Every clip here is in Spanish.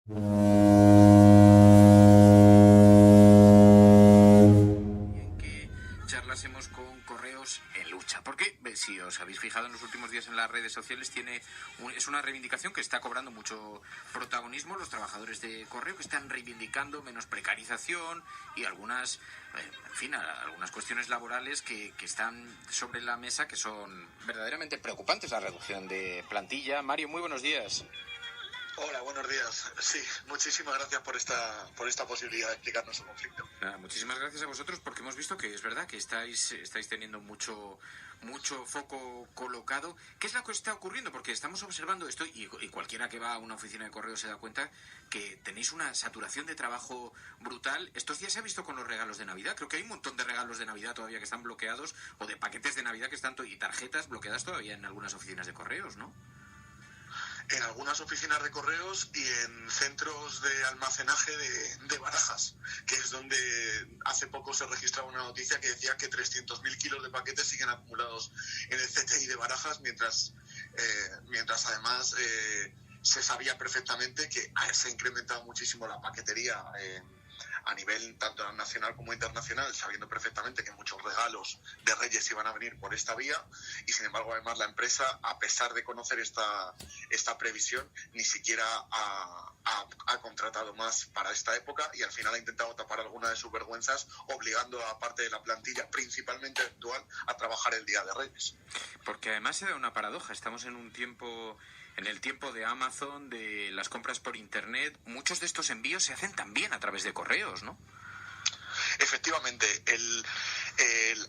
En que charlásemos con Correos en lucha. Porque, si os habéis fijado en los últimos días en las redes sociales, es una reivindicación que está cobrando mucho protagonismo. Los trabajadores de Correo que están reivindicando menos precarización y algunas cuestiones laborales que están sobre la mesa, que son verdaderamente preocupantes. La reducción de plantilla. Mario, muy buenos días. Hola, buenos días. Sí, muchísimas gracias por esta posibilidad de explicar nuestro conflicto. Muchísimas gracias a vosotros, porque hemos visto que es verdad que estáis teniendo mucho foco colocado. ¿Qué es lo que está ocurriendo? Porque estamos observando esto y cualquiera que va a una oficina de correo se da cuenta que tenéis una saturación de trabajo brutal. Estos días se ha visto con los regalos de Navidad. Creo que hay un montón de regalos de Navidad todavía que están bloqueados, o de paquetes de Navidad que están y tarjetas bloqueadas todavía en algunas oficinas de correos, ¿no? En algunas oficinas de correos y en centros de almacenaje de Barajas, que es donde hace poco se registraba una noticia que decía que 300.000 kilos de paquetes siguen acumulados en el CTI de Barajas, mientras además se sabía perfectamente que se ha incrementado muchísimo la paquetería a nivel tanto nacional como internacional, sabiendo perfectamente que muchos regalos de Reyes iban a venir por esta vía, y sin embargo además la empresa, a pesar de conocer esta previsión, ni siquiera ha contratado más para esta época, y al final ha intentado tapar alguna de sus vergüenzas, obligando a parte de la plantilla, principalmente actual, a trabajar el día de Reyes. Porque además se da una paradoja. Estamos en el tiempo de Amazon, de las compras por internet. Muchos de estos envíos se hacen también a través de correos, ¿no? Efectivamente,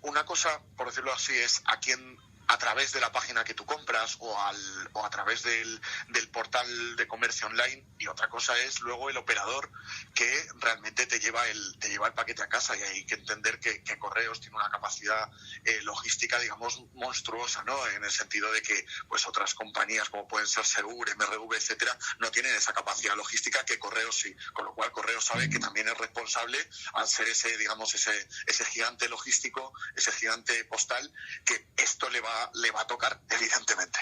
una cosa, por decirlo así, es a través de la página que tú compras o a través del portal de comercio online, y otra cosa es luego el operador que realmente te lleva el paquete a casa, y hay que entender que Correos tiene una capacidad logística, digamos, monstruosa, ¿no? En el sentido de que pues otras compañías como pueden ser Segur, MRV, etcétera, no tienen esa capacidad logística que Correos sí, con lo cual Correos sabe que también es responsable, al ser ese gigante logístico, ese gigante postal, que esto le va a tocar, evidentemente.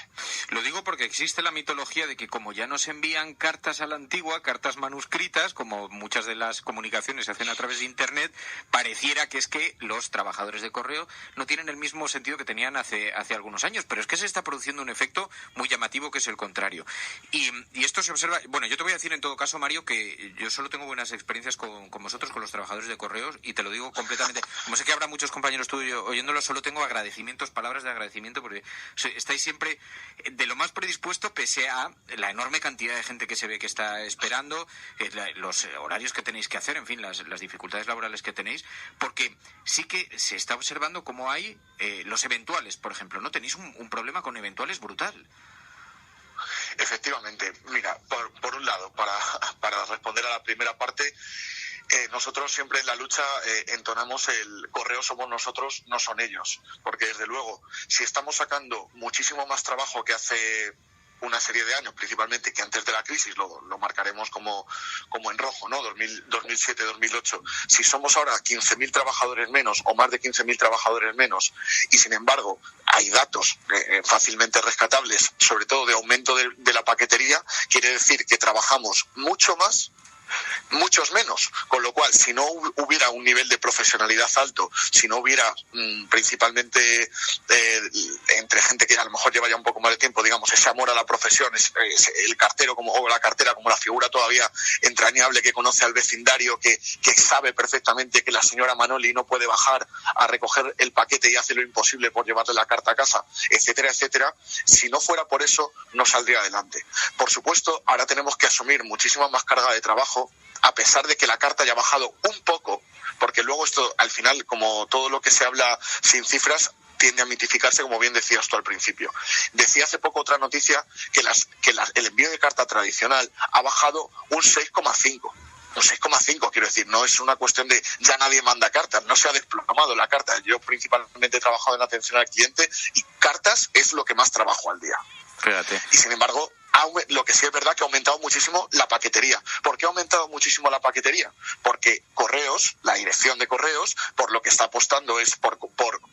Lo digo porque existe la mitología de que, como ya no se envían cartas a la antigua, cartas manuscritas, como muchas de las comunicaciones se hacen a través de internet, pareciera que es que los trabajadores de correo no tienen el mismo sentido que tenían hace algunos años, pero es que se está produciendo un efecto muy llamativo, que es el contrario. Y esto se observa. Bueno, yo te voy a decir en todo caso, Mario, que yo solo tengo buenas experiencias con vosotros, con los trabajadores de correos, y te lo digo completamente. Como sé que habrá muchos compañeros tuyos oyéndolo, solo tengo palabras de agradecimiento, porque estáis siempre de lo más predispuesto, pese a la enorme cantidad de gente que se ve que está esperando, los horarios que tenéis que hacer, en fin, las dificultades laborales que tenéis, porque sí que se está observando cómo hay los eventuales, por ejemplo, ¿no? Tenéis un problema con eventuales brutal. Efectivamente. Mira, por un lado, para responder a la primera parte, nosotros siempre en la lucha entonamos el correo somos nosotros, no son ellos, porque desde luego, si estamos sacando muchísimo más trabajo que hace una serie de años, principalmente, que antes de la crisis, lo marcaremos como en rojo, ¿no? 2007, 2008. Si somos ahora 15.000 trabajadores menos, o más de 15.000 trabajadores menos, y sin embargo hay datos fácilmente rescatables, sobre todo de aumento de la paquetería, quiere decir que trabajamos mucho más, muchos menos, con lo cual, si no hubiera un nivel de profesionalidad alto, si no hubiera principalmente entre gente que a lo mejor lleva ya un poco más de tiempo, digamos, ese amor a la profesión, el cartero o la cartera como la figura todavía entrañable que conoce al vecindario, que sabe perfectamente que la señora Manoli no puede bajar a recoger el paquete y hace lo imposible por llevarle la carta a casa, etcétera, etcétera, si no fuera por eso, no saldría adelante. Por supuesto, ahora tenemos que asumir muchísima más carga de trabajo, a pesar de que la carta haya bajado un poco, porque luego esto, al final, como todo lo que se habla sin cifras, tiende a mitificarse, como bien decías tú al principio. Decía hace poco otra noticia que el envío de carta tradicional ha bajado un 6,5. Un 6,5, quiero decir, no es una cuestión de ya nadie manda cartas, no se ha desplomado la carta. Yo principalmente he trabajado en atención al cliente y cartas es lo que más trabajo al día. Fíjate. Y sin embargo, Lo que sí es verdad que ha aumentado muchísimo la paquetería. ¿Por qué ha aumentado muchísimo la paquetería? Porque Correos, la dirección de Correos, por lo que está apostando es por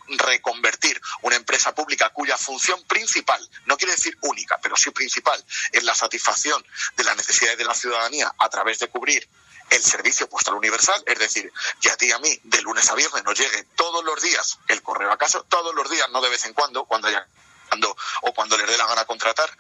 reconvertir una empresa pública cuya función principal, no quiere decir única, pero sí principal, es la satisfacción de las necesidades de la ciudadanía a través de cubrir el servicio postal universal, es decir, que a ti y a mí de lunes a viernes nos llegue todos los días el correo a casa, todos los días, no de vez en cuando cuando les dé la gana contratar,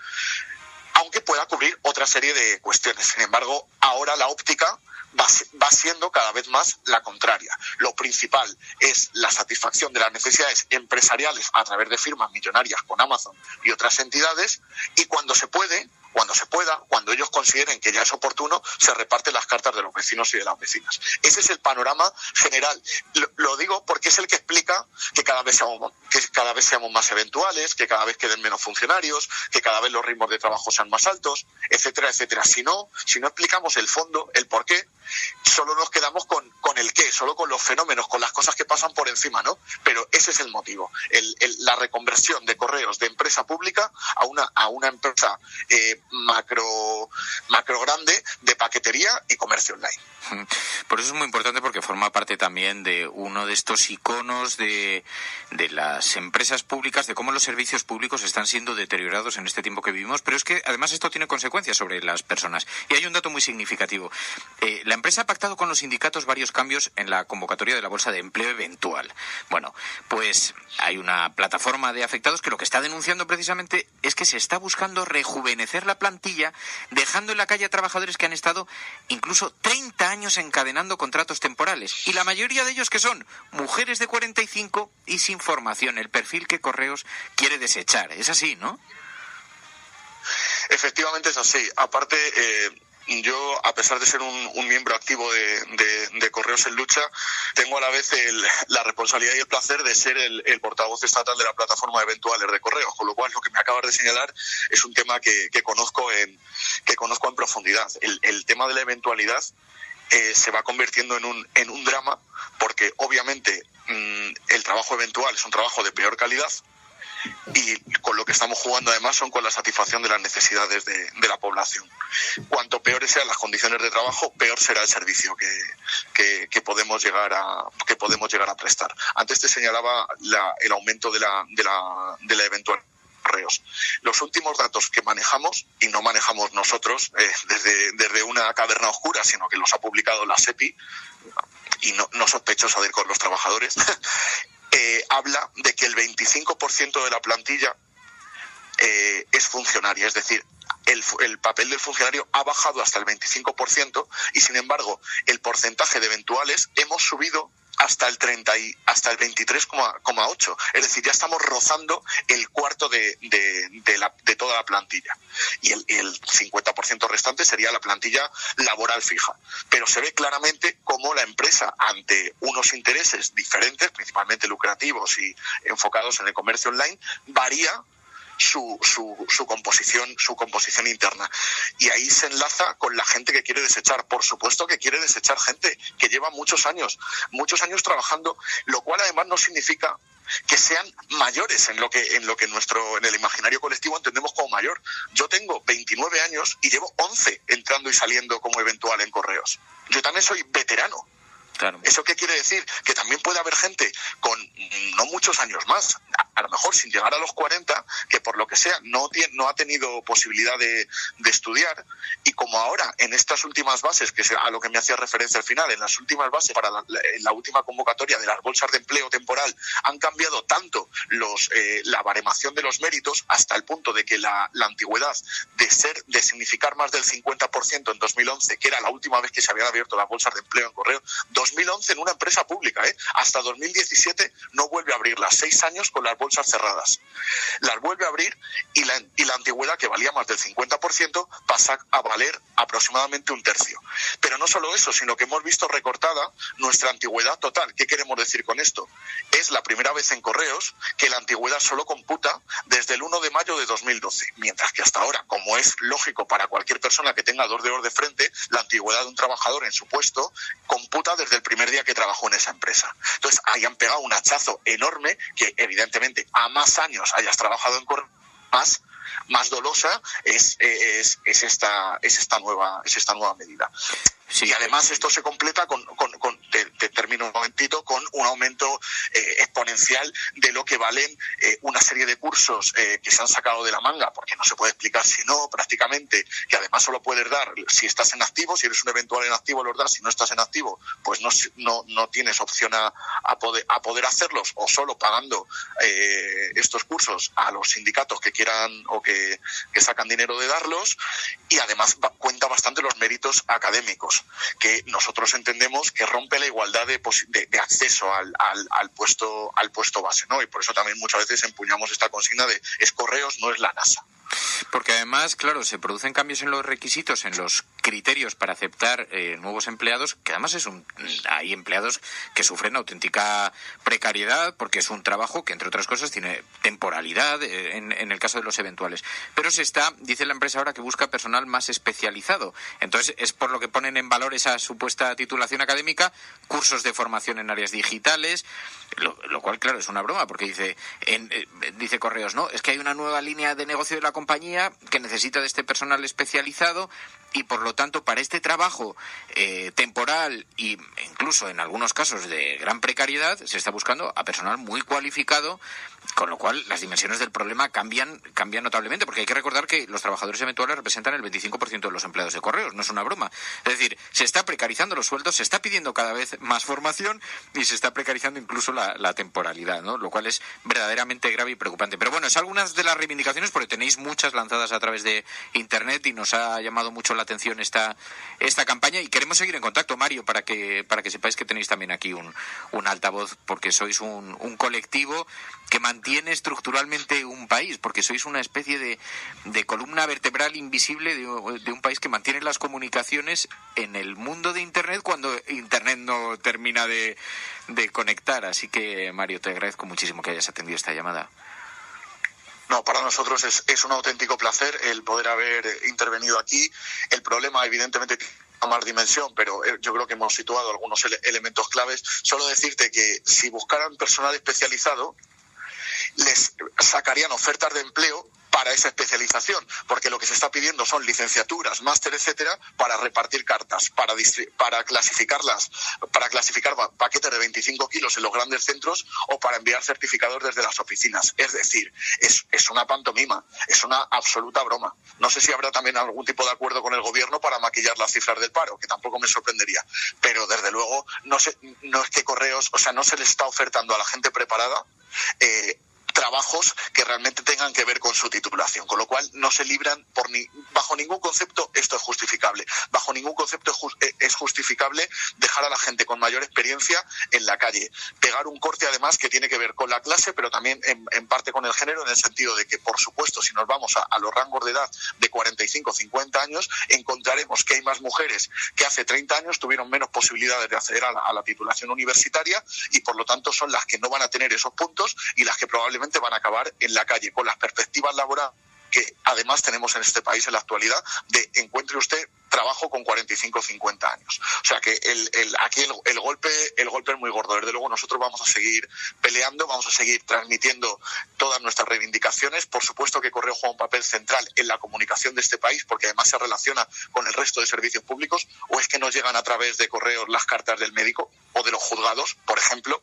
aunque pueda cubrir otra serie de cuestiones. Sin embargo, ahora la óptica va siendo cada vez más la contraria. Lo principal es la satisfacción de las necesidades empresariales a través de firmas millonarias con Amazon y otras entidades, y cuando se pueda, cuando ellos consideren que ya es oportuno, se reparten las cartas de los vecinos y de las vecinas. Ese es el panorama general. Lo digo porque es el que explica que cada vez seamos más eventuales, que cada vez queden menos funcionarios, que cada vez los ritmos de trabajo sean más altos, etcétera, etcétera. Si no explicamos el fondo, el porqué, solo nos quedamos con el qué, solo con los fenómenos, con las cosas que pasan por encima, ¿no? Pero ese es el motivo, la reconversión de Correos de empresa pública a una empresa macro grande de paquetería y comercio online. Por eso es muy importante, porque forma parte también de uno de estos iconos de las empresas públicas, de cómo los servicios públicos están siendo deteriorados en este tiempo que vivimos, pero es que además esto tiene consecuencias sobre las personas. Y hay un dato muy significativo. La empresa ha pactado con los sindicatos varios cambios en la convocatoria de la bolsa de empleo eventual. Bueno, pues hay una plataforma de afectados que lo que está denunciando precisamente es que se está buscando rejuvenecer la plantilla, dejando en la calle a trabajadores que han estado incluso 30 años encadenando contratos temporales, y la mayoría de ellos que son mujeres de 45 y sin formación, el perfil que Correos quiere desechar. Es así, ¿no? Efectivamente es así. Aparte, yo, a pesar de ser un miembro activo de Correos en Lucha, tengo a la vez la responsabilidad y el placer de ser el portavoz estatal de la plataforma de eventuales de Correos, con lo cual lo que me acabas de señalar es un tema que conozco en profundidad. El tema de la eventualidad se va convirtiendo en un drama, porque obviamente el trabajo eventual es un trabajo de peor calidad, y con lo que estamos jugando además son con la satisfacción de las necesidades de la población. Cuanto peores sean las condiciones de trabajo, peor será el servicio que podemos llegar a prestar. Antes te señalaba el aumento de la eventual Correos. Los últimos datos que manejamos, y no manejamos nosotros desde una caverna oscura, sino que los ha publicado la SEPI, y no sospechosa de ir con los trabajadores, habla de que el 25% de la plantilla es funcionaria, es decir, el papel del funcionario ha bajado hasta el 25%, y sin embargo el porcentaje de eventuales hemos subido hasta el 23,8%, es decir, ya estamos rozando el cuarto de toda la plantilla, y el 50% restante sería la plantilla laboral fija. Pero se ve claramente cómo la empresa, ante unos intereses diferentes, principalmente lucrativos y enfocados en el comercio online, varía su composición interna, y ahí se enlaza con la gente que quiere desechar. Por supuesto que quiere desechar gente que lleva muchos años trabajando, lo cual además no significa que sean mayores en lo que en el imaginario colectivo entendemos como mayor. Yo tengo 29 años y llevo 11 entrando y saliendo como eventual en Correos. Yo también soy veterano. Claro. ¿Eso qué quiere decir? Que también puede haber gente con no muchos años más, a lo mejor sin llegar a los 40, que por lo que sea no ha tenido posibilidad de estudiar, y como ahora en estas últimas bases, que es a lo que me hacía referencia al final, en las últimas bases para la última convocatoria de las bolsas de empleo temporal, han cambiado tanto la baremación de los méritos, hasta el punto de que la antigüedad de significar más del 50% en 2011, que era la última vez que se habían abierto las bolsas de empleo en Correo, 2011 en una empresa pública, hasta 2017 no vuelve a abrirlas, 6 años con las bolsas cerradas. Las vuelve a abrir, y la antigüedad, que valía más del 50%, pasa a valer aproximadamente un tercio. Pero no solo eso, sino que hemos visto recortada nuestra antigüedad total. ¿Qué queremos decir con esto? Es la primera vez en Correos que la antigüedad solo computa desde el 1 de mayo de 2012, mientras que hasta ahora, como es lógico para cualquier persona que tenga 2 dedos de frente, la antigüedad de un trabajador en su puesto computa desde el primer día que trabajó en esa empresa. Entonces, ahí han pegado un hachazo enorme, que evidentemente a más años hayas trabajado en Correos, más más dolosa es esta nueva medida. Sí. Y además esto se completa te termino un momentito, con un aumento exponencial de lo que valen una serie de cursos que se han sacado de la manga, porque no se puede explicar si no, prácticamente, que además solo puedes dar si estás en activo. Si eres un eventual en activo los das, si no estás en activo pues no tienes opción a poder hacerlos, o solo pagando estos cursos a los sindicatos que quieran o que sacan dinero de darlos. Y además cuenta bastante los méritos académicos, que nosotros entendemos que rompe la igualdad de acceso al puesto base, ¿no? Y por eso también muchas veces empuñamos esta consigna de es Correos, no es la NASA. Porque además, claro, se producen cambios en los requisitos, en los criterios para aceptar nuevos empleados, que además hay empleados que sufren auténtica precariedad, porque es un trabajo que, entre otras cosas, tiene temporalidad en el caso de los eventuales. Pero dice la empresa ahora que busca personal más especializado. Entonces, es por lo que ponen en valor esa supuesta titulación académica, cursos de formación en áreas digitales, lo cual, claro, es una broma, porque dice Correos, no, es que hay una nueva línea de negocio de la compañía que necesita de este personal especializado, y por lo tanto para este trabajo temporal e incluso en algunos casos de gran precariedad se está buscando a personal muy cualificado, con lo cual las dimensiones del problema cambian notablemente, porque hay que recordar que los trabajadores eventuales representan el 25% de los empleados de Correos, no es una broma. Es decir, se está precarizando los sueldos, se está pidiendo cada vez más formación y se está precarizando incluso la temporalidad, ¿no? Lo cual es verdaderamente grave y preocupante. Pero bueno, es algunas de las reivindicaciones, porque tenéis muchas lanzadas a través de Internet y nos ha llamado mucho la atención esta campaña, y queremos seguir en contacto, Mario, para que sepáis que tenéis también aquí un altavoz, porque sois un colectivo que mantiene estructuralmente un país, porque sois una especie de columna vertebral invisible de un país que mantiene las comunicaciones en el mundo de Internet cuando Internet no termina de conectar. Así que, Mario, te agradezco muchísimo que hayas atendido esta llamada. No, para nosotros es un auténtico placer el poder haber intervenido aquí. El problema, evidentemente, a más dimensión, pero yo creo que hemos situado algunos elementos claves. Solo decirte que si buscaran personal especializado, les sacarían ofertas de empleo para esa especialización, porque lo que se está pidiendo son licenciaturas, máster, etcétera, para repartir cartas, para clasificar paquetes de 25 kilos en los grandes centros, o para enviar certificados desde las oficinas. Es decir, es una pantomima, es una absoluta broma. No sé si habrá también algún tipo de acuerdo con el gobierno para maquillar las cifras del paro, que tampoco me sorprendería, pero desde luego no es que Correos, o sea, no se le está ofertando a la gente preparada trabajos que realmente tengan que ver con su titulación, con lo cual no se libran bajo ningún concepto. Esto es justificable, bajo ningún concepto es justificable dejar a la gente con mayor experiencia en la calle, pegar un corte además que tiene que ver con la clase, pero también en parte con el género, en el sentido de que, por supuesto, si nos vamos a los rangos de edad de 45 o 50 años, encontraremos que hay más mujeres que hace 30 años tuvieron menos posibilidades de acceder a la titulación universitaria, y por lo tanto son las que no van a tener esos puntos y las que probablemente van a acabar en la calle, con las perspectivas laborales que además tenemos en este país en la actualidad, de encuentre usted trabajo con 45 o 50 años. O sea que aquí el golpe es muy gordo. Desde luego nosotros vamos a seguir peleando, vamos a seguir transmitiendo todas nuestras reivindicaciones. Por supuesto que Correo juega un papel central en la comunicación de este país, porque además se relaciona con el resto de servicios públicos. O es que nos llegan a través de Correos las cartas del médico o de los juzgados, por ejemplo.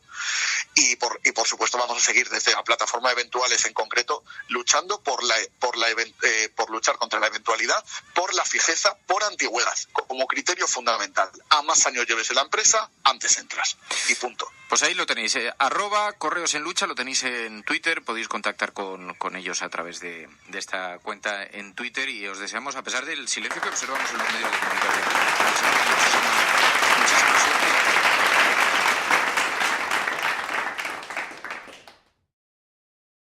Y por supuesto vamos a seguir desde la plataforma de Eventuales en concreto luchando por luchar contra la eventualidad, por la fijeza, por antigüedad, como criterio fundamental. A más años lleves en la empresa, antes entras. Y punto. Pues ahí lo tenéis. @Correos en Lucha, lo tenéis en Twitter. Podéis contactar con ellos a través de esta cuenta en Twitter, y os deseamos, a pesar del silencio que observamos en los medios de comunicación,